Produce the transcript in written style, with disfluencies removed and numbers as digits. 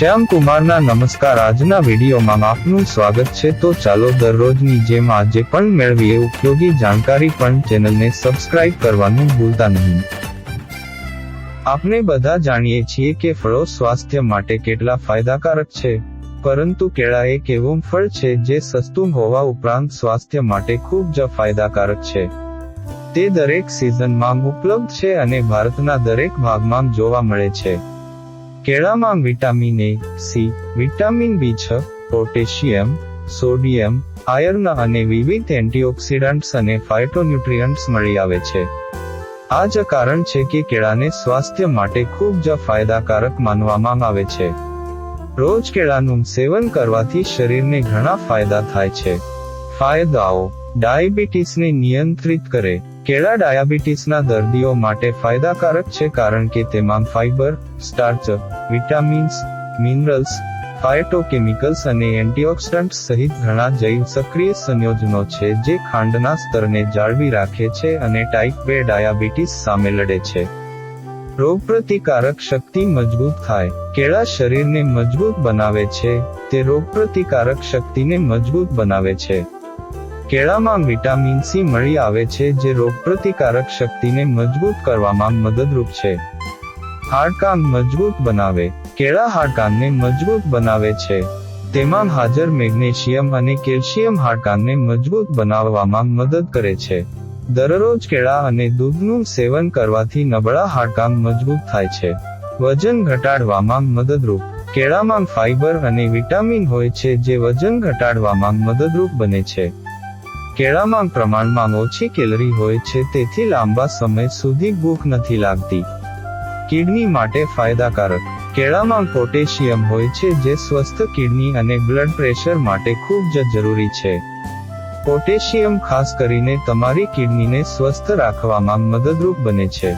શ્યામ કુમારના નમસ્કાર। આજના વિડીયોમાં આપનું સ્વાગત છે। તો ચાલો દરરોજની જેમ આજે પણ મેળવીએ ઉપયોગી જાણકારી, પણ ચેનલને સબસ્ક્રાઇબ કરવાનું ભૂલતા નહીં। આપણે બધા જાણીએ છીએ કે ફળો સ્વાસ્થ્ય માટે કેટલા ફાયદાકારક છે, પરંતુ કેળા એક એવું ફળ છે જે સસ્તું હોવા ઉપરાંત સ્વાસ્થ્ય માટે ખૂબ જ ફાયદાકારક છે। તે દરેક સિઝનમાં ઉપલબ્ધ છે અને ભારતના દરેક ભાગમાં જોવા મળે છે। કેળામાં વિટામિન એ, સી, વિટામિન બી6, પોટેશિયમ, સોડિયમ, આયર્ન અને વિવિધ એન્ટીઓક્સિડન્ટ્સ અને ફાયટોન્યુટ્રિયન્ટ્સ મળી આવે છે। આ જ કારણ છે કે કેળાને સ્વાસ્થ્ય માટે ખૂબ જ ફાયદાકારક માનવામાં આવે છે। રોજ કેળાનું સેવન કરવાથી શરીરને ઘણા ફાયદા થાય છે। ફાયદાઓ: ડાયાબિટીસને નિયંત્રિત કરે। કેળા ડાયાબિટીસના દર્દીઓ માટે ફાયદાકારક છે કારણ કે તેમાં fibre, starch, vitamins, minerals, phytochemicals અને એન્ટીઓક્સિડન્ટ્સ સહિત ઘણા જૈવ સક્રિય સંયોજનો છે જે ખાંડના સ્તરને જાળવી રાખે છે અને ટાઇપ 2 ડાયાબિટીસ સામે લડે છે। રોગપ્રતિકારક શક્તિ મજબૂત થાય। કેળા શરીરને મજબૂત બનાવે છે। તે રોગપ્રતિકારક શક્તિને મજબૂત બનાવે છે। કેળામાં વિટામિન સી મળી આવે છે જે રોગપ્રતિકારક શક્તિને મજબૂત કરવામાં મદદરૂપ છે। હાડકાં મજબૂત બનાવે। કેળા હાડકાંને મજબૂત બનાવે છે। તેમાં હાજર મેગ્નેશિયમ અને કેલ્શિયમ હાડકાંને મજબૂત બનાવવામાં મદદ કરે છે। દરરોજ કેળા અને દૂધનું સેવન કરવાથી નબળા હાડકાં મજબૂત થાય છે। વજન ઘટાડવામાં મદદરૂપ। કેળામાં ફાઇબર અને વિટામિન હોય છે જે વજન ઘટાડવામાં મદદરૂપ બને છે। કેળામાં પ્રમાણમાં ઓછી કેલરી હોય છે, તેથી લાંબા સમય સુધી ભૂખ નથી લાગતી। કિડની માટે ફાયદાકારક। કેળામાં પોટેશિયમ હોય છે જે સ્વસ્થ કિડની અને બ્લડ પ્રેશર માટે ખૂબ જ જરૂરી છે। પોટેશિયમ ખાસ કરીને તમારી કિડનીને સ્વસ્થ રાખવામાં મદદરૂપ બને છે।